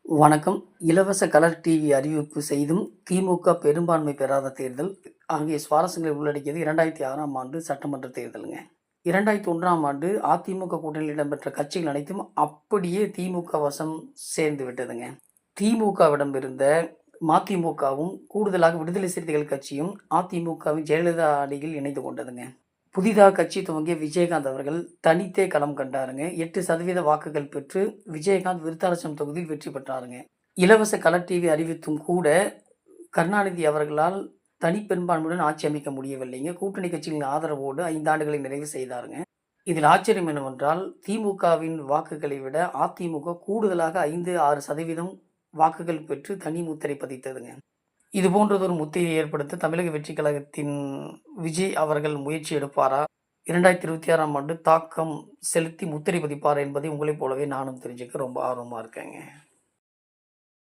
வணக்கம். இலவச colour TV அறிவிப்பு செய்தும் திமுக பெரும்பான்மை பெறாத தேர்தல் ஆகிய சுவாரஸ்யங்களை உள்ளடக்கியது 2006ஆம் ஆண்டு சட்டமன்ற தேர்தலுங்க. 2001ஆம் ஆண்டு அதிமுக கூட்டணியில் இடம்பெற்ற கட்சிகள் அனைத்தும் அப்படியே திமுக வசம் சேர்ந்து விட்டதுங்க. திமுகவிடம் இருந்த மதிமுகவும் கூடுதலாக விடுதலை சிறுத்தைகள் கட்சியும் அதிமுகவின் ஜெயலலிதா அணியில் இணைந்து கொண்டதுங்க. புதிதாக கட்சி துவங்கிய விஜயகாந்த் அவர்கள் தனித்தே களம் கண்டாருங்க. 8% வாக்குகள் பெற்று விஜயகாந்த் விருத்தாசலம் தொகுதியில் வெற்றி பெற்றாருங்க. இலவச கலர் டிவி அறிவித்தும் கூட கருணாநிதி அவர்களால் தனிப்பெரும்பான்மையுடன் ஆட்சி அமைக்க முடியவில்லைங்க. கூட்டணி கட்சிகளின் ஆதரவோடு 5 ஆண்டுகளை நிறைவு செய்தாருங்க. இதில் ஆச்சரியம் என்னவென்றால் திமுகவின் வாக்குகளை விட அதிமுக கூடுதலாக 5-6% வாக்குகள் பெற்று தனி முத்திரை பதித்ததுங்க. இது போன்றதொரு முத்திரையை ஏற்படுத்த தமிழக வெற்றிக் கழகத்தின் விஜய் அவர்கள் முயற்சி எடுப்பாரா? 2026ஆம் ஆண்டு தாக்கம் செலுத்தி முத்திரை பதிப்பாரா என்பதை உங்களைப் போலவே நானும் தெரிஞ்சுக்க ரொம்ப ஆர்வமா இருக்கேங்க.